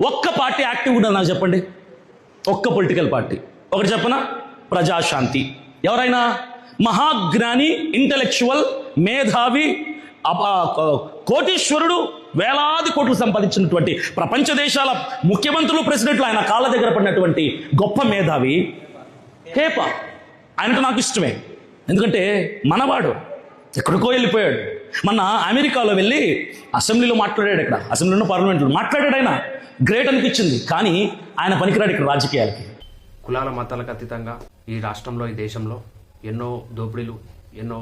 ఒక్క party active కూడా నాకు చెప్పండి, ఒక్క పొలిటికల్ పార్టీ. ఒకటి చెప్పనా, ప్రజాశాంతి. ఎవరైనా మహాజ్ఞాని, ఇంటలెక్చువల్, మేధావి, కోటీశ్వరుడు, వేలాది కోట్లు సంపాదించినటువంటి ప్రపంచ దేశాల ముఖ్యమంత్రులు, ప్రెసిడెంట్లు ఆయన కాళ్ళ దగ్గర పడినటువంటి గొప్ప మేధావి కేపా. ఆయనతో నాకు ఇష్టమే, ఎందుకంటే మనవాడు ఎక్కడికో వెళ్ళిపోయాడు. మొన్న అమెరికాలో వెళ్ళి అసెంబ్లీలో మాట్లాడాడు, ఇక్కడ అసెంబ్లీలో పార్లమెంట్లో మాట్లాడాడు. ఆయన గ్రేట్ అనిపించింది, కానీ ఆయన పనికిరాడు ఇక్కడ రాజకీయాలకి. కులాల మతాలకు అతీతంగా ఈ రాష్ట్రంలో, ఈ దేశంలో ఎన్నో దోపిడీలు, ఎన్నో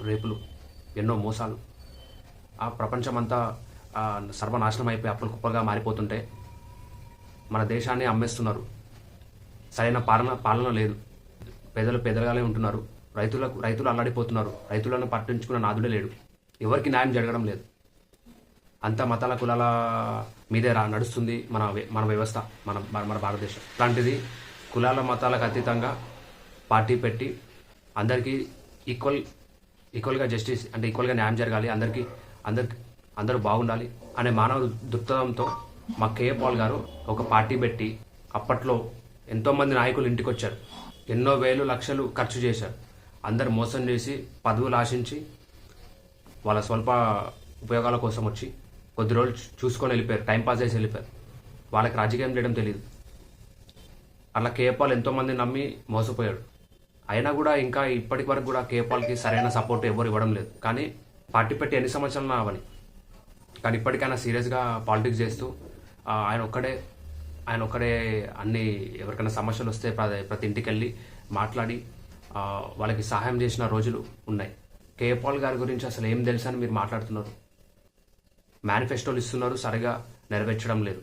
రేపులు, ఎన్నో మోసాలు, ఆ ప్రపంచమంతా సర్వనాశనం అయిపోయి అప్పులు కుప్పలుగా మారిపోతుంటే మన దేశాన్ని అమ్మేస్తున్నారు. సరైన పాలన లేదు. పేదలుగానే ఉంటున్నారు. రైతులు అల్లాడిపోతున్నారు. రైతులను పట్టించుకున్న నాదుడే లేడు. ఎవరికి న్యాయం జరగడం లేదు. అంత మతాల కులాల మీదే నడుస్తుంది మన వ్యవస్థ, మన భారతదేశం. అలాంటిది కులాల మతాలకు అతీతంగా పార్టీ పెట్టి అందరికీ ఈక్వల్గా జస్టిస్ అంటే ఈక్వల్గా న్యాయం జరగాలి, అందరూ బాగుండాలి అనే మానవ దృక్పథంతో మా కేఏ పాల్ గారు ఒక పార్టీ పెట్టి అప్పట్లో ఎంతోమంది నాయకులు ఇంటికి వచ్చారు. ఎన్నో వేలు లక్షలు ఖర్చు చేశారు. అందరు మోసం చేసి పదవులు ఆశించి వాళ్ళ స్వల్ప ఉపయోగాల కోసం వచ్చి కొద్ది రోజులు చూసుకొని వెళ్ళిపోయారు, టైంపాస్ చేసి వెళ్ళిపోయారు. వాళ్ళకి రాజకీయం చేయడం తెలియదు. అలా కేఏ పాల్ ఎంతోమంది నమ్మి మోసపోయాడు. అయినా కూడా ఇంకా ఇప్పటి వరకు కూడా కేఏ పాల్కి సరైన సపోర్ట్ ఎవరు ఇవ్వడం లేదు. కానీ పార్టీ పెట్టి ఎన్ని సంవత్సరాలు అవని, కానీ ఇప్పటికైనా సీరియస్గా పాలిటిక్స్ చేస్తూ ఆయన ఒక్కడే అన్ని ఎవరికైనా సమస్యలు వస్తే ప్రతి ఇంటికి వెళ్ళి మాట్లాడి వాళ్ళకి సహాయం చేసిన రోజులు ఉన్నాయి. కేఏ పాల్ గారి గురించి అసలు ఏం తెలుసు అని మీరు మాట్లాడుతున్నారు. మేనిఫెస్టోలు ఇస్తున్నారు, సరిగా నెరవేర్చడం లేదు.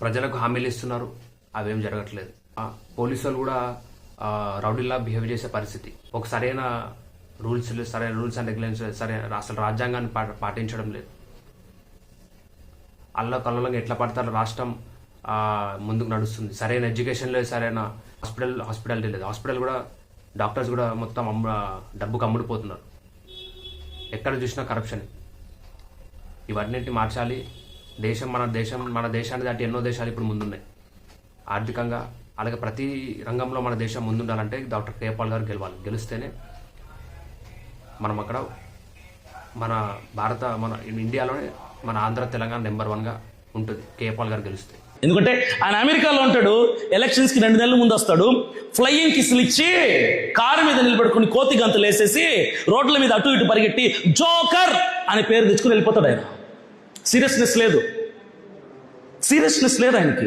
ప్రజలకు హామీలు ఇస్తున్నారు, అవేం జరగట్లేదు. పోలీసులు కూడా రౌడీలా బిహేవ్ చేసే పరిస్థితి. ఒక సరైన రూల్స్ అండ్ రెగ్యులేషన్స్ అసలు రాజ్యాంగాన్ని పాటించడం లేదు. కల్లోలంగా ఎట్లా పడతారో రాష్ట్రం ముందుకు నడుస్తుంది. సరైన ఎడ్యుకేషన్ లేదు, సరైన హాస్పిటాలిటీ లేదు. హాస్పిటల్ కూడా డాక్టర్స్ కూడా మొత్తం డబ్బుకు అమ్ముడిపోతున్నారు. ఎక్కడ చూసినా కరప్షన్. ఇవన్నింటినీ మార్చాలి. మన దేశాన్ని దాటి ఎన్నో దేశాలు ఇప్పుడు ముందున్నాయి ఆర్థికంగా. అలాగే ప్రతి రంగంలో మన దేశం ముందుండాలంటే డాక్టర్ కేఏ పాల్ గారు గెలిస్తేనే మనం అక్కడ మన ఇండియాలోనే మన ఆంధ్ర తెలంగాణ నెంబర్ 1గా ఉంటుంది కేఏ పాల్ గారు గెలిస్తే. ఎందుకంటే ఆయన అమెరికాలో ఉంటాడు, ఎలక్షన్స్కి 2 నెలల ముందు వస్తాడు, ఫ్లయింగ్ కిస్సులు ఇచ్చి కారు మీద నిలబడుకుని కోతి గంతులు వేసేసి రోడ్ల మీద అటు ఇటు పరిగెట్టి జోకర్ అనే పేరు తెచ్చుకుని వెళ్ళిపోతాడు. ఆయన సీరియస్నెస్ లేదు ఆయనకి.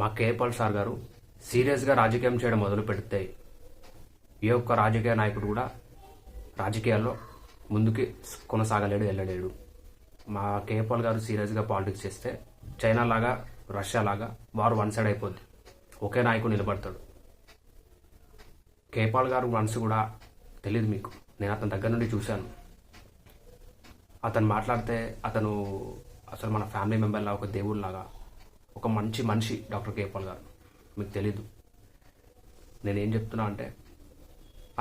మా కేఏ పాల్ సార్ గారు సీరియస్గా రాజకీయం చేయడం మొదలు పెడితే ఏ ఒక్క రాజకీయ నాయకుడు కూడా రాజకీయాల్లో ముందుకి కొనసాగలేడు, వెళ్ళలేడు. మా కేఏ పాల్ గారు సీరియస్గా పాలిటిక్స్ చేస్తే చైనా లాగా, రష్యా లాగా వారు వన్ సైడ్ అయిపోద్ది. ఒకే నాయకుడు నిలబడతాడు. కేఏ పాల్ గారు మనసు కూడా తెలియదు మీకు. నేను అతని దగ్గర నుండి చూశాను. అతను మాట్లాడితే అతను అసలు మన ఫ్యామిలీ మెంబర్లా, ఒక దేవుడిలాగా, ఒక మంచి మనిషి డాక్టర్ కేఏ పాల్ గారు. మీకు తెలీదు. నేనేం చెప్తున్నా అంటే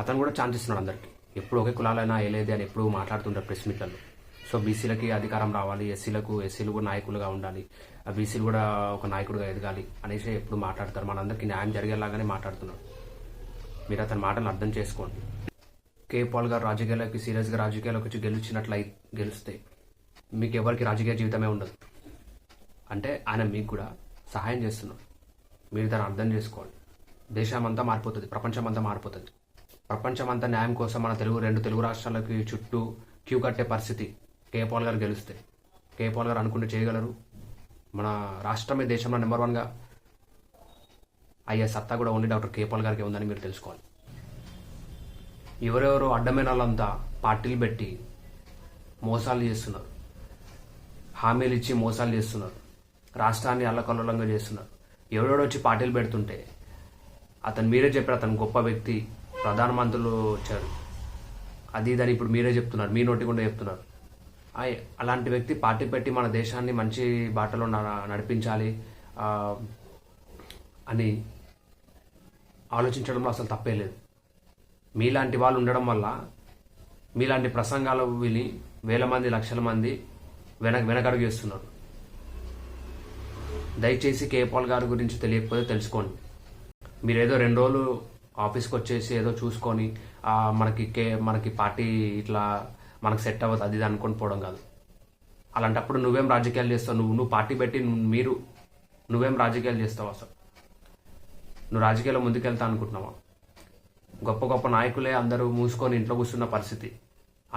అతను కూడా ఛాన్స్ ఇస్తున్నాడు అందరికీ. ఎప్పుడు ఒకే కులాలైనా ఏలేది అని ఎప్పుడు మాట్లాడుతుంటారు ప్రెస్ మీట్లలో. సో బీసీలకి అధికారం రావాలి, ఎస్సీలు కూడా నాయకులుగా ఉండాలి, బీసీలు కూడా ఒక నాయకుడిగా ఎదగాలి అనేసి ఎప్పుడు మాట్లాడతారు. మనందరికీ న్యాయం జరిగేలాగానే మాట్లాడుతున్నారు. మీరు అతని మాటలు అర్థం చేసుకోండి. కేఏ పాల్ గారు సీరియస్గా రాజకీయాలకు వచ్చి గెలిస్తే మీకు ఎవరికి రాజకీయ జీవితమే ఉండదు. అంటే ఆయన మీకు కూడా సహాయం చేస్తున్నారు. మీరు దాన్ని అర్థం చేసుకోవాలి. దేశం అంతా మారిపోతుంది, ప్రపంచం అంతా మారిపోతుంది. ప్రపంచం అంతా న్యాయం కోసం మన 2 తెలుగు రాష్ట్రాలకి చుట్టూ క్యూ కట్టే పరిస్థితి కేఏ పాల్ గారు గెలిస్తే. కేఏ పాల్ గారు అనుకుంటే చేయగలరు. మన రాష్ట్రమే దేశంలో నెంబర్ 1గా అయ్యే సత్తా కూడా ఓన్లీ డాక్టర్ కేఏ పాల్ గారికి ఉందని మీరు తెలుసుకోవాలి. ఎవరెవరో అడ్డమైన వాళ్ళంతా పార్టీలు పెట్టి మోసాలు చేస్తున్నారు, హామీలు ఇచ్చి మోసాలు చేస్తున్నారు, రాష్ట్రాన్ని అల్లకల్లోలంగా చేస్తున్నారు. ఎవరెవడో వచ్చి పార్టీలు పెడుతుంటే మీరే చెప్పారు అతను గొప్ప వ్యక్తి, ప్రధానమంత్రులు వచ్చారు, అది ఇదని ఇప్పుడు మీరే చెప్తున్నారు, మీ నోటి గుండా చెప్తున్నారు. అలాంటి వ్యక్తి పార్టీ పెట్టి మన దేశాన్ని మంచి బాటలో నడిపించాలి అని ఆలోచించడంలో అసలు తప్పే లేదు. మీలాంటి వాళ్ళు ఉండడం వల్ల మీలాంటి ప్రసంగాలు విని వేల మంది, లక్షల మంది వెనకడుగు వేస్తున్నారు. దయచేసి కేపాల్ గారి గురించి తెలియకపోతే తెలుసుకోండి. మీరేదో 2 రోజులు ఆఫీస్కి వచ్చేసి ఏదో చూసుకొని మనకి పార్టీ ఇట్లా మనకు సెట్ అవ్వదు అది ఇది అనుకొని పోవడం కాదు. అలాంటప్పుడు నువ్వేం రాజకీయాలు చేస్తావు? నువ్వు పార్టీ పెట్టి నువ్వేం రాజకీయాలు చేస్తావు? అసలు నువ్వు రాజకీయాల్లో ముందుకెళ్తా అనుకుంటున్నావా? గొప్ప గొప్ప నాయకులే అందరూ మూసుకొని ఇంట్లో కూర్చున్న పరిస్థితి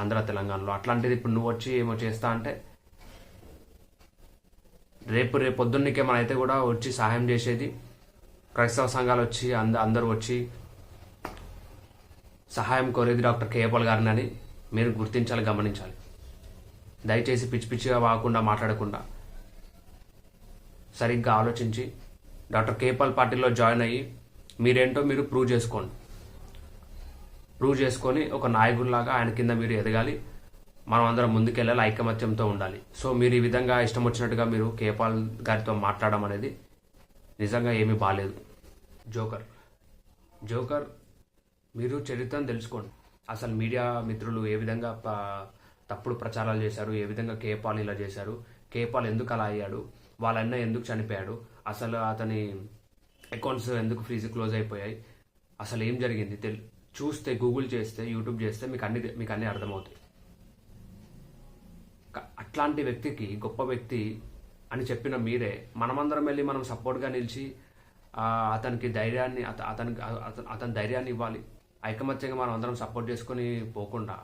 ఆంధ్ర తెలంగాణలో. అట్లాంటిది ఇప్పుడు నువ్వు వచ్చి ఏమో చేస్తా అంటే రేపు పొద్దున్నకే మనైతే కూడా వచ్చి సహాయం చేసేది క్రైస్తవ సంఘాలు వచ్చి అందరూ వచ్చి సహాయం కోరేది డాక్టర్ కేపాల్ గారిని అని మీరు గుర్తించాలి, గమనించాలి. దయచేసి పిచ్చి పిచ్చిగా వాగకుండా మాట్లాడకుండా సరిగ్గా ఆలోచించి డాక్టర్ కేపాల్ పార్టీలో జాయిన్ అయ్యి మీరేంటో మీరు ప్రూవ్ చేసుకొని ఒక నాయకుడిలాగా ఆయన కింద మీరు ఎదగాలి. మనం అందరం ముందుకెళ్ళాలి, ఐకమత్యంతో ఉండాలి. సో మీరు ఈ విధంగా ఇష్టం వచ్చినట్టుగా మీరు కేపాల్ గారితో మాట్లాడడం అనేది నిజంగా ఏమీ బాలేదు. జోకర్ మీరు చరిత్రను తెలుసుకోండి. అసలు మీడియా మిత్రులు ఏ విధంగా తప్పుడు ప్రచారాలు చేశారు, ఏ విధంగా కేపాల్ ఇలా చేశారు, కేపాల్ ఎందుకు అలా అయ్యాడు, వాళ్ళ అన్న ఎందుకు చనిపోయాడు, అసలు అతని అకౌంట్స్ ఎందుకు క్లోజ్ అయిపోయాయి, అసలు ఏం జరిగింది చూస్తే, గూగుల్ చేస్తే, యూట్యూబ్ చేస్తే మీకు అన్నీ అర్థమవుతాయి. అట్లాంటి వ్యక్తికి గొప్ప వ్యక్తి అని చెప్పిన మీరే మనమందరం వెళ్ళి మనం సపోర్ట్గా నిలిచి అతనికి ధైర్యాన్ని అతని ధైర్యాన్ని ఇవ్వాలి. ఐకమత్యంగా మనం అందరం సపోర్ట్ చేసుకొని పోకుండా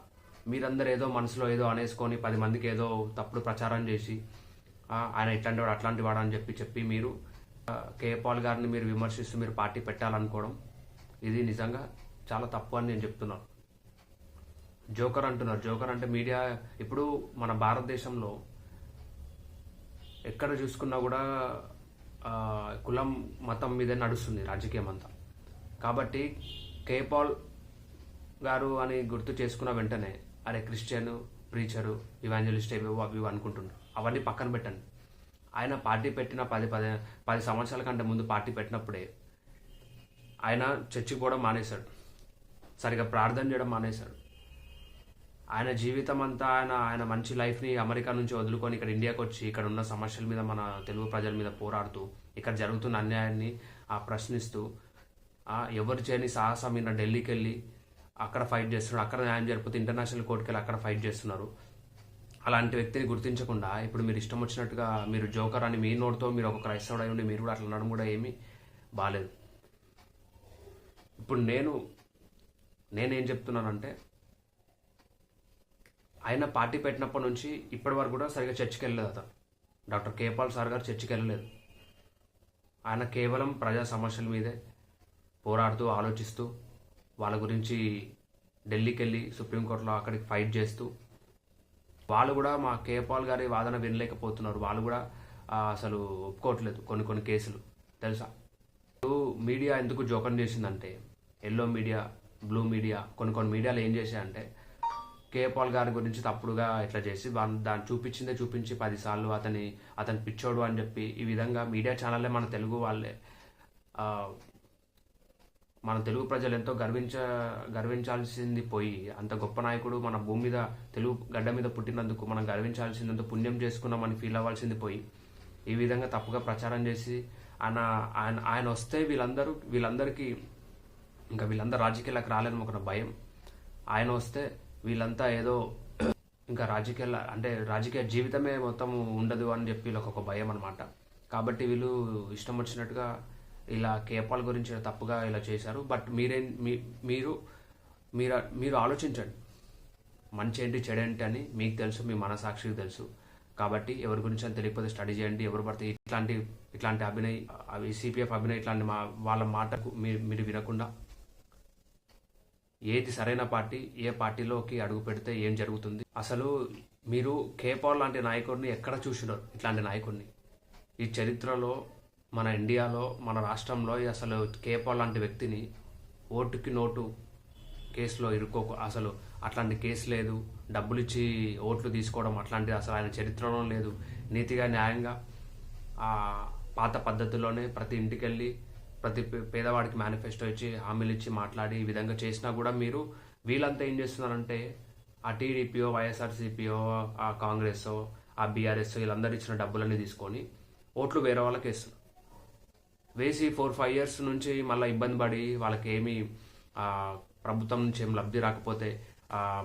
మీరందరూ ఏదో మనసులో ఏదో అనేసుకొని 10 మందికి ఏదో తప్పుడు ప్రచారం చేసి ఆయన ఇట్లాంటి వాడు అట్లాంటి వాడు అని చెప్పి మీరు కేపాల్ గారిని మీరు విమర్శిస్తూ మీరు పార్టీ పెట్టాలనుకోవడం ఇది నిజంగా చాలా తప్పు అని నేను చెప్తున్నాను. జోకర్ అంటున్నారు. జోకర్ అంటే మీడియా ఇప్పుడు మన భారతదేశంలో ఎక్కడ చూసుకున్నా కూడా కులం మతం మీదే నడుస్తుంది రాజకీయం అంతా. కాబట్టి కేపాల్ గారు అని గుర్తు చేసుకున్న వెంటనే అరే క్రిస్టియన్ ప్రీచరు ఇవాంజలిస్ట్ అవి అనుకుంటున్నారు. అవన్నీ పక్కన పెట్టండి. ఆయన పార్టీ పెట్టిన 10 సంవత్సరాల కంటే ముందు పార్టీ పెట్టినప్పుడే ఆయన చర్చికి పోవడం మానేశాడు, సరిగా ప్రార్థన చేయడం మానేశాడు. ఆయన జీవితం అంతా ఆయన మంచి లైఫ్ని అమెరికా నుంచి వదులుకొని ఇక్కడ ఇండియాకి వచ్చి ఇక్కడ ఉన్న సమస్యల మీద మన తెలుగు ప్రజల మీద పోరాడుతూ ఇక్కడ జరుగుతున్న అన్యాయాన్ని ప్రశ్నిస్తూ ఎవరు చేయని సాహసం మీద ఢిల్లీకి వెళ్ళి అక్కడ ఫైట్ చేస్తున్నారు. అక్కడ న్యాయం జరిగిపోతే ఇంటర్నేషనల్ కోర్టుకి వెళ్ళి అక్కడ ఫైట్ చేస్తున్నారు. అలాంటి వ్యక్తిని గుర్తించకుండా ఇప్పుడు మీరు ఇష్టం వచ్చినట్టుగా మీరు జోకర్ అని మీ నోటితో మీరు ఒక క్రైస్తవుడు అయి ఉండి మీరు కూడా అట్లా అనడం కూడా ఏమీ బాగాలేదు. ఇప్పుడు నేనేం చెప్తున్నానంటే ఆయన పార్టీ పెట్టినప్పటి నుంచి ఇప్పటి వరకు కూడా సరిగా చర్చికి వెళ్ళలేదు. అతను డాక్టర్ కేపాల్ సార్ గారు చర్చికి వెళ్ళలేదు. ఆయన కేవలం ప్రజా సమస్యల మీదే పోరాడుతూ ఆలోచిస్తూ వాళ్ళ గురించి ఢిల్లీకి వెళ్ళి సుప్రీంకోర్టులో అక్కడికి ఫైట్ చేస్తూ వాళ్ళు కూడా మా కేపాల్ గారి వాదన వినలేకపోతున్నారు. వాళ్ళు కూడా అసలు ఒప్పుకోవట్లేదు కొన్ని కేసులు తెలుసా. మీడియా ఎందుకు జోకం చేసిందంటే ఎల్లో మీడియా, బ్లూ మీడియా, కొన్ని మీడియాలు ఏం చేశాయంటే కేపాల్ గారి గురించి తప్పుడుగా ఇట్లా చేసి దాన్ని చూపించి 10 సార్లు అతని పిచ్చోడు అని చెప్పి ఈ విధంగా మీడియా ఛానల్లే మన తెలుగు ప్రజలు ఎంతో గర్వించాల్సింది పోయి అంత గొప్ప నాయకుడు మన భూమి మీద తెలుగు గడ్డ మీద పుట్టినందుకు మనం గర్వించాల్సిందంత పుణ్యం చేసుకున్నామని ఫీల్ అవ్వాల్సింది పోయి ఈ విధంగా తప్పుగా ప్రచారం చేసి ఆయన వస్తే వీళ్ళందరికీ ఇంకా వీళ్ళందరూ రాజకీయాలకు రాలేని ఒక భయం. ఆయన వస్తే వీళ్ళంతా ఏదో ఇంకా రాజకీయ జీవితమే మొత్తం ఉండదు అని చెప్పి వీళ్ళకి ఒక భయం అనమాట. కాబట్టి వీళ్ళు ఇష్టం వచ్చినట్టుగా ఇలా కేపాల్ గురించి తప్పుగా ఇలా చేశారు. బట్ మీరు ఆలోచించండి, మంచి ఏంటి చెడేంటి అని మీకు తెలుసు, మీ మనసాక్షికి తెలుసు. కాబట్టి ఎవరి గురించి అని తెలియకపోతే స్టడీ చేయండి. ఎవరు పడితే ఇట్లాంటి అభినయ్ అవి సిపిఎఫ్ అభినయ్ ఇట్లాంటి వాళ్ళ మాటకు మీరు వినకుండా ఏది సరైన పార్టీ, ఏ పార్టీలోకి అడుగు పెడితే ఏం జరుగుతుంది, అసలు మీరు కేపాల్ లాంటి నాయకుడిని ఎక్కడ చూసినారు? ఇట్లాంటి నాయకుడిని ఈ చరిత్రలో మన ఇండియాలో మన రాష్ట్రంలో అసలు కేపాల్ లాంటి వ్యక్తిని ఓటుకి నోటు కేసులో అసలు అట్లాంటి కేసు లేదు. డబ్బులు ఇచ్చి ఓట్లు తీసుకోవడం అట్లాంటిది అసలు ఆయన చరిత్రలో లేదు. నీతిగా న్యాయంగా పాత పద్ధతిలోనే ప్రతి ఇంటికి వెళ్ళి ప్రతి పేదవాడికి మేనిఫెస్టో ఇచ్చి హామీలు ఇచ్చి మాట్లాడి ఈ విధంగా చేసినా కూడా వీళ్ళంతా ఏం చేస్తున్నారంటే ఆ టీడీపీఓ, వైఎస్ఆర్సీపీఓ, ఆ కాంగ్రెస్, ఆ బీఆర్ఎస్ వీళ్ళందరూ ఇచ్చిన డబ్బులన్నీ తీసుకొని ఓట్లు వేరే వాళ్ళకి వేస్తున్నారు. వేసి 4-5 years నుంచి మళ్ళీ ఇబ్బంది పడి వాళ్ళకి ఏమి ప్రభుత్వం నుంచి ఏం లబ్ధి రాకపోతే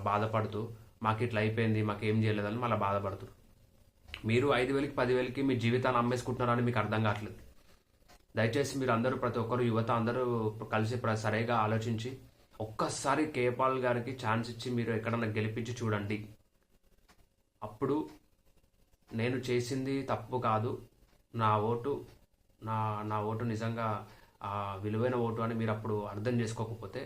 బాధపడుతూ మాకు ఇట్లా అయిపోయింది, మాకు ఏం చేయలేదని మళ్ళీ బాధపడుతున్నారు. మీరు 5,000కి 10,000కి మీ జీవితాన్ని అమ్మేసుకుంటున్నారని మీకు అర్థం కావట్లేదు. దయచేసి మీరు అందరూ, ప్రతి ఒక్కరు యువత అందరూ కలిసి సరిగా ఆలోచించి ఒక్కసారి కేపాల్ గారికి ఛాన్స్ ఇచ్చి మీరు ఎక్కడన్నా గెలిపించి చూడండి. అప్పుడు నేను చేసింది తప్పు కాదు, నా ఓటు నిజంగా విలువైన ఓటు అని మీరు అప్పుడు అర్థం చేసుకోకపోతే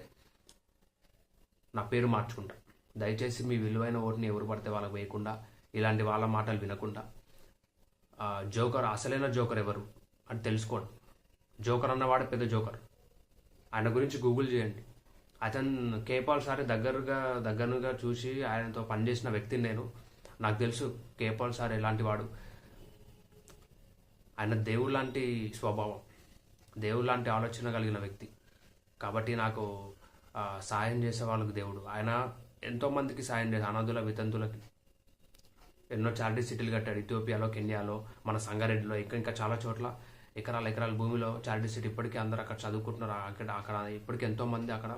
నా పేరు మార్చుకుంటా. దయచేసి మీ విలువైన ఓటుని ఎవరు పడితే వాళ్ళకి వేయకుండా, ఇలాంటి వాళ్ళ మాటలు వినకుండా, జోకర్ అసలైన జోకర్ ఎవరు అని తెలుసుకోండి. జోకర్ అన్నవాడే పెద్ద జోకర్. ఆయన గురించి గూగుల్ చేయండి. అతను కేపాల్ సార్ దగ్గరగా చూసి ఆయనతో పనిచేసిన వ్యక్తిని నేను. నాకు తెలుసు కేపాల్ సార్ ఎలాంటి వాడు. ఆయన దేవుడు లాంటి స్వభావం, దేవుడు లాంటి ఆలోచన కలిగిన వ్యక్తి. కాబట్టి నాకు సాయం చేసే వాళ్ళకి దేవుడు. ఆయన ఎంతోమందికి సాయం చేశారు, అనాథుల వితంతులకి ఎన్నో చారిటీ సిటీలు కట్టాడు. ఇథియోపియాలో, కెన్యాలో, మన సంగారెడ్డిలో, ఇంకా చాలా చోట్ల ఎకరాల భూమిలో చారిటీ సిటీ. ఇప్పటికీ అందరూ అక్కడ చదువుకుంటున్నారు. అక్కడ ఇప్పటికీ ఎంతోమంది అక్కడ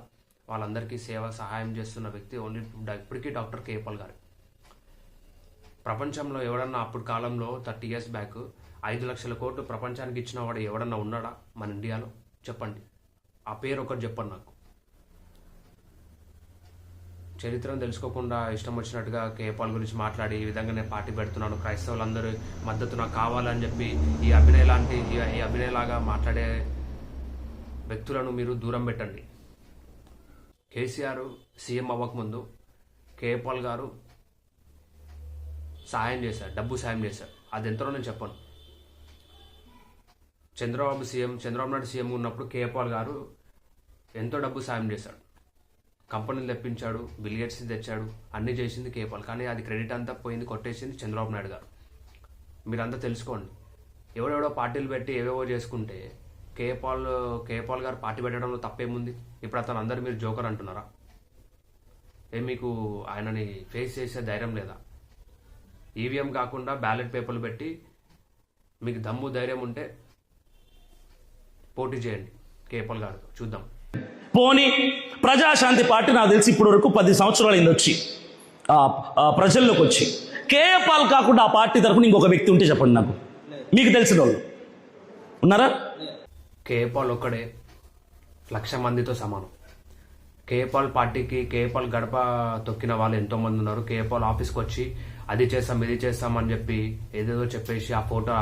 వాళ్ళందరికీ సహాయం చేస్తున్న వ్యక్తి ఇప్పటికీ డాక్టర్ కేపాల్ గారు. ప్రపంచంలో ఎవడన్నా అప్పుడు కాలంలో 30 years బ్యాక్ 5 లక్షల కోట్లు ప్రపంచానికి ఇచ్చిన వాడు ఎవడన్నా ఉన్నాడా మన ఇండియాలో? చెప్పండి, ఆ పేరు ఒకటి చెప్పండి నాకు. చరిత్రను తెలుసుకోకుండా ఇష్టం వచ్చినట్టుగా కేపాల్ గురించి మాట్లాడి ఈ విధంగా నేను పార్టీ పెడుతున్నాను, క్రైస్తవులందరూ మద్దతు నాకు కావాలని చెప్పి ఈ అభినయలాగా మాట్లాడే వ్యక్తులను మీరు దూరం పెట్టండి. కేసీఆర్ సీఎం అవ్వకముందు కేపాల్ గారు సాయం చేశారు, డబ్బు సాయం చేశారు. అది ఎంతలో నేను చెప్పను. చంద్రబాబు నాయుడు సీఎం ఉన్నప్పుడు కేపాల్ గారు ఎంతో డబ్బు సాయం చేశాడు. కంపెనీలు తెప్పించాడు, బిల్ గేట్స్ని తెచ్చాడు, అన్నీ చేసింది కేపాల్. కానీ అది క్రెడిట్ అంతా పోయింది, కొట్టేసింది చంద్రబాబు నాయుడు గారు. మీరంతా తెలుసుకోండి. ఎవడెవడో పార్టీలు పెట్టి ఏవేవో చేసుకుంటే కేపాల్ గారు పార్టీ పెట్టడంలో తప్పేముంది? ఇప్పుడు అతను అందరు మీరు జోకర్ అంటున్నారా? మీకు ఆయనని ఫేస్ చేసే ధైర్యం లేదా? ఈవీఎం కాకుండా బ్యాలెట్ పేపర్లు పెట్టి మీకు దమ్ము ధైర్యం ఉంటే పోటీ చేయండి కేపాల్ గారు, చూద్దాం. పోనీ ప్రజాశాంతి పార్టీ నాకు తెలిసి ఇప్పటి వరకు 10 సంవత్సరాలు అయింది వచ్చి ప్రజల్లోకి వచ్చి. కేపాల్ కాకుండా ఆ పార్టీ తరఫున ఇంకొక వ్యక్తి ఉంటే చెప్పండి నాకు, మీకు తెలిసిన వాళ్ళు ఉన్నారా? కేపాల్ ఒక్కడే 1,00,000 మందితో సమానం. కేపాల్ పార్టీకి కేపాల్ గడప తొక్కిన వాళ్ళు ఎంతోమంది ఉన్నారు. కేపాల్ ఆఫీస్కి వచ్చి అది చేస్తాం ఇది చేస్తాం అని చెప్పి ఏదేదో చెప్పేసి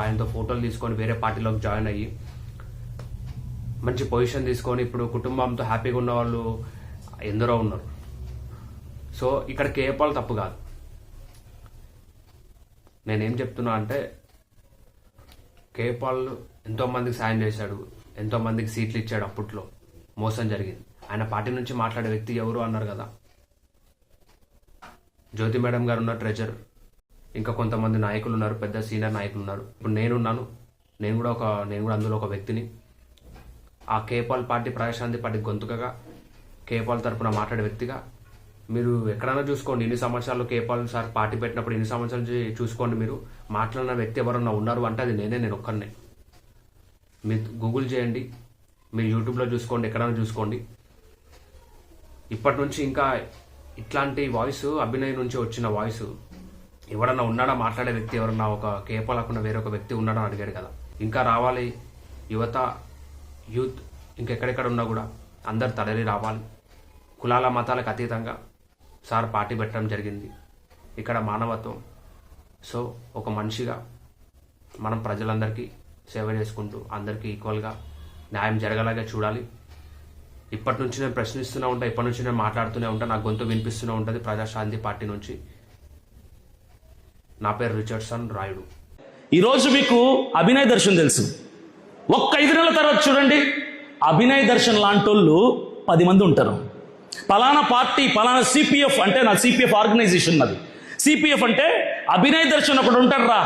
ఆయనతో ఫోటోలు తీసుకొని వేరే పార్టీలోకి జాయిన్ అయ్యి మంచి పొజిషన్ తీసుకొని ఇప్పుడు కుటుంబంతో హ్యాపీగా ఉన్న వాళ్ళు ఎందరో ఉన్నారు. సో ఇక్కడ కేపాల్ తప్పు కాదు. నేనేం చెప్తున్నా అంటే కేపాల్ ఎంతోమందికి సాయం చేశాడు, ఎంతోమందికి సీట్లు ఇచ్చాడు. అప్పట్లో మోసం జరిగింది. ఆయన పార్టీ నుంచి మాట్లాడే వ్యక్తి ఎవరు అన్నారు కదా, జ్యోతి మేడం గారు ఉన్నారు, ట్రెజర్, ఇంకా కొంతమంది నాయకులు ఉన్నారు, పెద్ద సీనియర్ నాయకులు ఉన్నారు. ఇప్పుడు నేనున్నాను, నేను కూడా అందులో ఒక వ్యక్తిని. ఆ కేపాల్ పార్టీ ప్రజాశాంతి పార్టీ గొంతుకగా కేపాల్ తరపున మాట్లాడే వ్యక్తిగా మీరు ఎక్కడైనా చూసుకోండి. ఇన్ని సంవత్సరాలు కేపాల్ సార్ పార్టీ పెట్టినప్పుడు ఇన్ని సంవత్సరాల నుంచి చూసుకోండి. మీరు మాట్లాడిన వ్యక్తి ఎవరన్నా ఉన్నారు అంటే అది నేను ఒక్కనే. మీరు గూగుల్ చేయండి, మీరు యూట్యూబ్లో చూసుకోండి, ఎక్కడైనా చూసుకోండి. ఇప్పటి నుంచి ఇంకా ఇట్లాంటి వాయిస్ అభినయ్ నుంచి వచ్చిన వాయిస్ ఎవరన్నా ఉన్నాడా మాట్లాడే వ్యక్తి, ఎవరన్నా ఒక కేపాల్ కాకుండా వేరొక వ్యక్తి ఉన్నాడా అని అడిగాడు కదా. ఇంకా రావాలి యువత, యూత్ ఇంకెక్కడెక్కడ ఉన్నా కూడా అందరు తరలి రావాలి. కులాల మతాలకు అతీతంగా సార్ పార్టీ పెట్టడం జరిగింది. ఇక్కడ మానవత్వం. సో ఒక మనిషిగా మనం ప్రజలందరికీ సేవ చేసుకుంటూ అందరికీ ఈక్వల్గా న్యాయం జరగలాగా చూడాలి. ఇప్పటి నుంచి నేను ప్రశ్నిస్తూనే ఉంటా, ఇప్పటి నుంచి నేను మాట్లాడుతూనే ఉంటా, నా గొంతు వినిపిస్తూనే ఉంటుంది ప్రజాశాంతి పార్టీ నుంచి. నా పేరు రిచర్డ్సన్ రాయుడు. ఈరోజు మీకు అభినయ్ దర్శన్ తెలుసు. ఒక్క 5 నెలల తర్వాత చూడండి, అభినయ్ దర్శన్ లాంటి వాళ్ళు 10 మంది ఉంటారు. పలానా పార్టీ, పలానా సిపిఎఫ్ అంటే నా సిపిఎఫ్ ఆర్గనైజేషన్ అది. సిపిఎఫ్ అంటే అభినయ్ దర్శన్ ఒకడు ఉంటారా,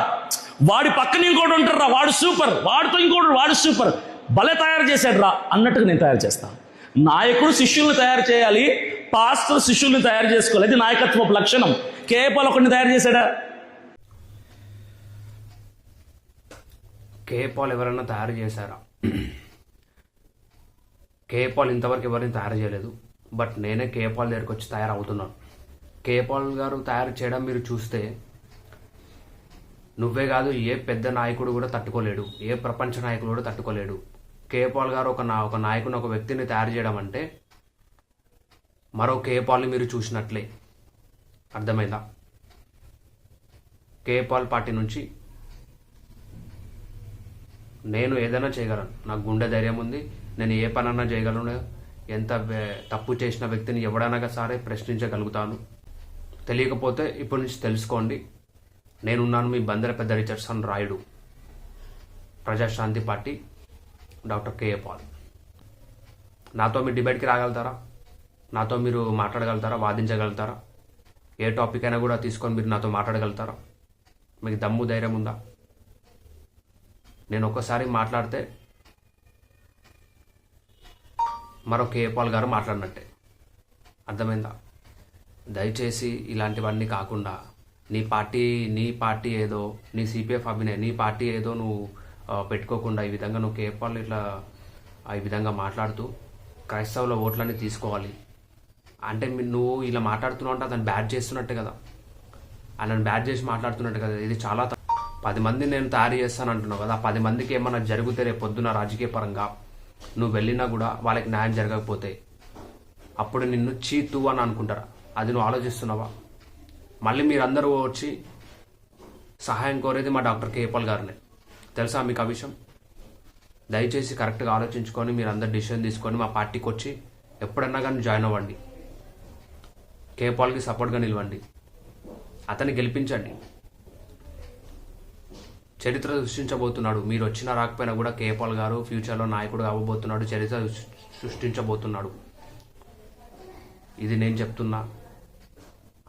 వాడి పక్కన ఇంకోటి ఉంటారా, వాడు సూపర్, వాడితో ఇంకోటి వాడు సూపర్, భలే తయారు చేశాడు రా అన్నట్టుగా నేను తయారు చేస్తాను. నాయకుడు శిష్యుల్ని తయారు చేయాలి, పాస్టర్ శిష్యుల్ని తయారు చేసుకోవాలి. అది నాయకత్వపు లక్షణం. కేపాల్ ఒకడిని తయారు చేశాడా? కేఏ పాల్ ఎవరైనా తయారు చేశారా? కేఏ పాల్ ఇంతవరకు ఎవరిని తయారు చేయలేదు. బట్ నేనే కేఏ పాల్ దగ్గరికి వచ్చి తయారవుతున్నాను. కేఏ పాల్ గారు తయారు చేయడం మీరు చూస్తే నువ్వే కాదు, ఏ పెద్ద నాయకుడు కూడా తట్టుకోలేడు, ఏ ప్రపంచ నాయకుడు కూడా తట్టుకోలేడు. కేఏ పాల్ గారు ఒక నాయకుని, ఒక వ్యక్తిని తయారు చేయడం అంటే మరో కేఏ పాల్ని మీరు చూసినట్లే. అర్థమైందా? కేఏ పాల్ పార్టీ నుంచి నేను ఏదైనా చేయగలను, నాకు గుండె ధైర్యం ఉంది, నేను ఏ పనన్నా చేయగలను. ఎంత తప్పు చేసిన వ్యక్తిని ఎవడనగా సరే ప్రశ్నించగలుగుతాను. తెలియకపోతే ఇప్పటి నుంచి తెలుసుకోండి. నేనున్నాను, మీ బందర పెద్ద Richardson Rayudu, Prajashanti party, doctor KA Paul. నాతో మీరు డిబేట్కి రాగలుగుతారా? నాతో మీరు మాట్లాడగలుగుతారా? వాదించగలుగుతారా? ఏ టాపిక్ అయినా కూడా తీసుకొని మీరు నాతో మాట్లాడగలుగుతారా? మీకు దమ్ము ధైర్యం ఉందా? నేను ఒక్కసారి మాట్లాడితే మరో కేఏ పాల్ గారు మాట్లాడినట్టే. అర్థమైందా? దయచేసి ఇలాంటివన్నీ కాకుండా నీ పార్టీ ఏదో, నీ సిపిఎఫ్ అభినయ్, నీ పార్టీ ఏదో నువ్వు పెట్టుకోకుండా ఈ విధంగా నువ్వు కేఏ పాల్ ఇట్లా ఈ విధంగా మాట్లాడుతూ క్రైస్తవుల ఓట్లన్నీ తీసుకోవాలి అంటే నువ్వు ఇలా మాట్లాడుతున్నావు అంటే అతను బ్యాడ్ చేస్తున్నట్టే కదా, ఆయనను బ్యాడ్ చేసి మాట్లాడుతున్నట్టు కదా. ఇది చాలా 10 మంది నేను తయారు చేస్తాను అంటున్నావు కదా, 10 మందికి ఏమన్నా జరిగితే రేపు పొద్దున రాజకీయ పరంగా నువ్వు వెళ్ళినా కూడా వాళ్ళకి న్యాయం జరగకపోతే అప్పుడు నిన్ను చీతు అని అనుకుంటారా? అది నువ్వు ఆలోచిస్తున్నావా? మళ్ళీ మీరందరూ వచ్చి సహాయం కోరేది మా డాక్టర్ కేఏ పాల్ గారినే. తెలుసా మీకు ఆ విషయం? దయచేసి కరెక్ట్గా ఆలోచించుకొని మీరందరూ డిసిషన్ తీసుకొని మా పార్టీకి వచ్చి ఎప్పుడన్నా కానీ జాయిన్ అవ్వండి. కేఏ పాల్కి సపోర్ట్గా నిలవండి, అతన్ని గెలిపించండి. చరిత్ర సృష్టించబోతున్నాడు. మీరు వచ్చినా రాకపోయినా కూడా కేఏ పాల్ గారు ఫ్యూచర్లో నాయకుడు అవ్వబోతున్నాడు, చరిత్ర సృష్టించబోతున్నాడు. ఇది నేను చెప్తున్నా.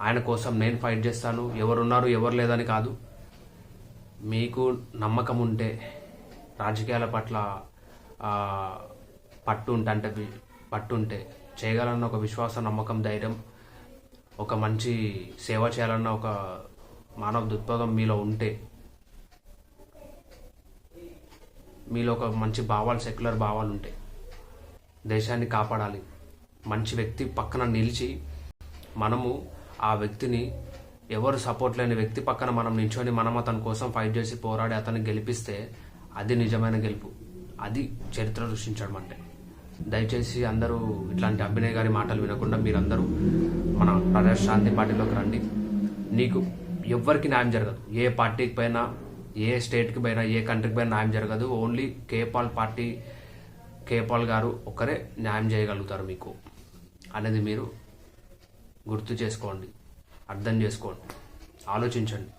ఆయన కోసం నేను ఫైట్ చేస్తాను. ఎవరున్నారు ఎవరు లేదని కాదు. మీకు నమ్మకం ఉంటే, రాజకీయాల పట్ల పట్టు ఉంటే చేయగలన్న ఒక విశ్వాసం, నమ్మకం, ధైర్యం, ఒక మంచి సేవ చేయాలన్న ఒక మానవ దృక్పథం మీలో ఉంటే, మీలో ఒక మంచి భావాలు, సెక్యులర్ భావాలు ఉంటాయి, దేశాన్ని కాపాడాలి, మంచి వ్యక్తి పక్కన నిలిచి మనము ఆ వ్యక్తిని, ఎవరు సపోర్ట్ లేని వ్యక్తి పక్కన మనం నిల్చొని మనం అతని కోసం ఫైట్ చేసి పోరాడి అతన్ని గెలిపిస్తే అది నిజమైన గెలుపు. అది చరిత్ర సృష్టించడం అంటే. దయచేసి అందరూ ఇట్లాంటి అభినయ్ గారి మాటలు వినకుండా మీరందరూ మన ప్రజాశాంతి పార్టీలోకి రండి. నీకు ఎవ్వరికి న్యాయం జరగదు. ఏ పార్టీకి పైన, ఏ స్టేట్కి పైన, ఏ కంట్రీకి పైన న్యాయం జరగదు. Only K A Paul party, K A Paul గారు ఒక్కరే న్యాయం చేయగలుగుతారు మీకు అనేది మీరు గుర్తు చేసుకోండి, అర్థం చేసుకోండి, ఆలోచించండి.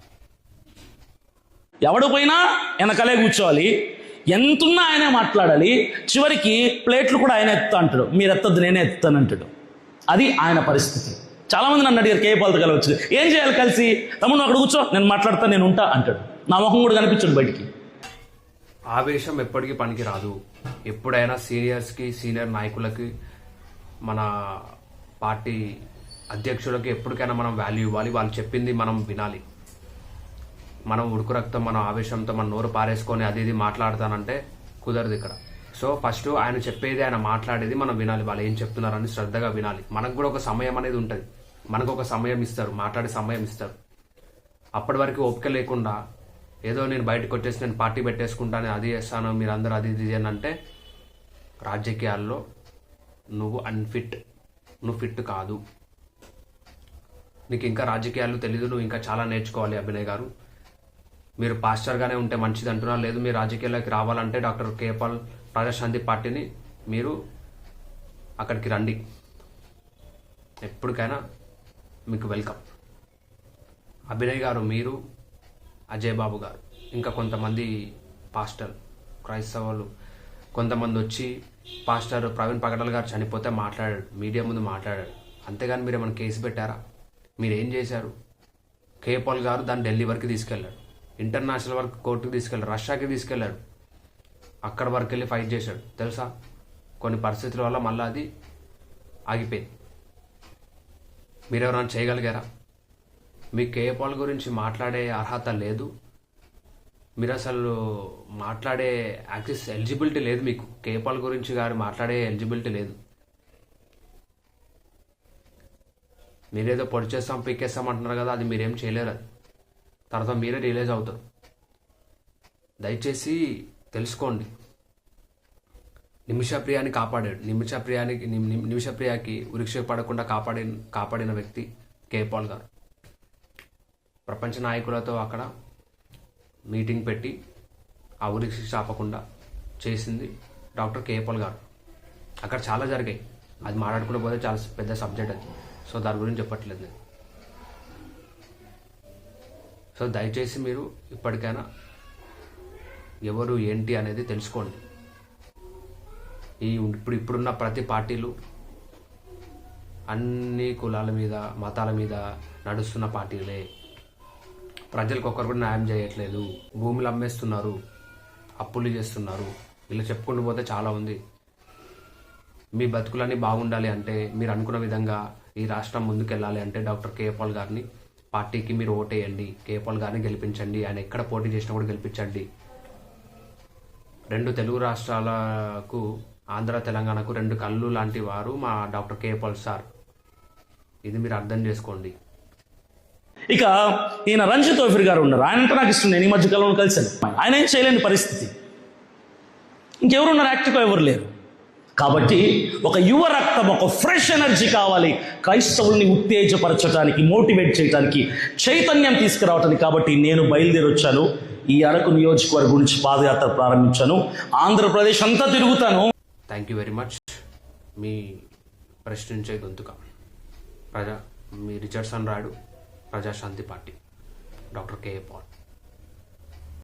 ఎవడు పోయినా వెనకలే కూర్చోవాలి, ఎంతున్నా ఆయనే మాట్లాడాలి. చివరికి ప్లేట్లు కూడా ఆయన ఎత్తా అంటాడు, మీరు ఎత్తద్దు నేనే ఎత్తాను అంటాడు. అది ఆయన పరిస్థితి. చాలామంది నన్ను అడిగారు కేఏ పాల్తో కలవచ్చు, ఏం చేయాలి కలిసి? తమ్ముడు అక్కడ కూర్చో, నేను మాట్లాడతా, నేను ఉంటా అంటాడు. నా ముఖం కూడా కనిపించడు బయటికి. ఆవేశం ఎప్పటికీ పనికి రాదు. ఎప్పుడైనా సీనియర్స్కి, సీనియర్ నాయకులకి, మన పార్టీ అధ్యక్షులకి ఎప్పటికైనా మనం వాల్యూ ఇవ్వాలి. వాళ్ళు చెప్పింది మనం వినాలి. మనం ఉడుకు రక్తం, మన ఆవేశంతో మన నోరు పారేసుకొని అది ఇది మాట్లాడతానంటే కుదరదు ఇక్కడ. సో ఫస్ట్ ఆయన చెప్పేది, ఆయన మాట్లాడేది మనం వినాలి. వాళ్ళు ఏం చెప్తున్నారని శ్రద్ధగా వినాలి. మనకు కూడా ఒక సమయం అనేది ఉంటుంది. మనకు ఒక సమయం ఇస్తారు, మాట్లాడే సమయం ఇస్తారు. అప్పటి వరకు ఓపిక లేకుండా ఏదో నేను బయటకు వచ్చేసి నేను పార్టీ పెట్టేసుకుంటాను, అది చేస్తాను, మీరు అందరూ అది ఇది అని అంటే రాజకీయాల్లో నువ్వు అన్ఫిట్, నువ్వు ఫిట్ కాదు. నీకు ఇంకా రాజకీయాలు తెలీదు, నువ్వు ఇంకా చాలా నేర్చుకోవాలి అభినయ్ గారు. మీరు పాస్టర్గానే ఉంటే మంచిది అంటున్నారు. లేదు, మీరు రాజకీయాల్లోకి రావాలంటే డాక్టర్ కేఏ పాల్ ప్రజాశాంతి పార్టీని మీరు అక్కడికి రండి. ఎప్పటికైనా మీకు వెల్కమ్. అభినయ్ గారు, మీరు, అజయ్ బాబు గారు, ఇంకా కొంతమంది పాస్టర్ క్రైస్తవులు కొంతమంది వచ్చి పాస్టర్ ప్రవీణ్ పగడల్ గారు చనిపోతే మాట్లాడాడు, మీడియా ముందు మాట్లాడాడు. అంతేగాని మీరు ఏమైనా కేసు పెట్టారా? మీరు ఏం చేశారు? కేఏ పాల్ గారు దాన్ని ఢిల్లీ వరకు తీసుకెళ్ళాడు, ఇంటర్నేషనల్ వరకు కోర్టుకు తీసుకెళ్ళాడు, రష్యాకి తీసుకెళ్ళాడు. అక్కడ వరకు వెళ్ళి ఫైట్ చేశాడు. తెలుసా? కొన్ని పరిస్థితుల వల్ల మళ్ళీ అది ఆగిపోయింది. మీరెవరైనా చేయగలిగారా? మీకు కేఏ పాల్ గురించి మాట్లాడే అర్హత లేదు. మీరు అసలు మాట్లాడే యాక్సెస్ ఎలిజిబిలిటీ లేదు మీకు. కేపాల్ గురించి గారు మాట్లాడే ఎలిజిబిలిటీ లేదు. మీరేదో పొడి చేస్తాం పీకేస్తాం అంటున్నారు కదా, అది మీరేం చేయలేరు. అది తర్వాత మీరే రియలైజ్ అవుతారు. దయచేసి తెలుసుకోండి. నిమిషప్రియాని కాపాడాడు. నిమిషప్రియకి ఉరిక్ష పడకుండా కాపాడిన వ్యక్తి కేపాల్ గారు. ప్రపంచ నాయకులతో అక్కడ మీటింగ్ పెట్టి ఆ ఉరిక్ష ఆపకుండా చేసింది డాక్టర్ కేపాల్ గారు. అక్కడ చాలా జరిగాయి, అది మాట్లాడుకునే పోతే చాలా పెద్ద సబ్జెక్ట్ అది. సో దాని గురించి చెప్పట్లేదు నేను. సో దయచేసి మీరు ఇప్పటికైనా ఎవరు ఏంటి అనేది తెలుసుకోండి. ఇప్పుడున్న ప్రతి పార్టీలు అన్ని కులాల మీద మతాల మీద నడుస్తున్న పార్టీలే. ప్రజలకు ఒక్కరు కూడా న్యాయం చేయట్లేదు. భూములు అమ్మేస్తున్నారు, అప్పులు చేస్తున్నారు. ఇలా చెప్పుకుంటూ పోతే చాలా ఉంది. మీ బతుకులన్నీ బాగుండాలి అంటే, మీరు అనుకున్న విధంగా ఈ రాష్ట్రం ముందుకెళ్ళాలి అంటే డాక్టర్ కేపాల్ గారిని పార్టీకి మీరు ఓటేయండి. కేపాల్ గారిని గెలిపించండి. ఆయన ఎక్కడ పోటీ చేసినా కూడా గెలిపించండి. 2 తెలుగు రాష్ట్రాలకు, ఆంధ్ర తెలంగాణకు 2 కళ్ళు లాంటి వారు మా డాక్టర్ కేపాల్ సార్. ఇది మీరు అర్థం చేసుకోండి. ఇక ఈయన రంజిత్ ఓఫిర్ గారు ఉన్నారు. ఆయన అంటే నాకు ఇష్టం. నేను ఈ మధ్య కాలంలో కలిశాను. ఆయన ఏం చేయలేని పరిస్థితి. ఇంకెవరున్నారు? యాక్టివ్గా ఎవరు లేరు. కాబట్టి ఒక యువ రక్తం, ఒక ఫ్రెష్ ఎనర్జీ కావాలి క్రైస్తవుల్ని ఉత్తేజపరచడానికి, మోటివేట్ చేయడానికి, చైతన్యం తీసుకురావటానికి. కాబట్టి నేను బయలుదేరి వచ్చాను. ఈ అరకు నియోజకవర్గం గురించి పాదయాత్ర ప్రారంభించాను. ఆంధ్రప్రదేశ్ అంతా తిరుగుతాను. Thank you very much. మీ ప్రశ్నించే గొంతుక మీ Richardson Rayudu, Prajashanti party, doctor KA Paul.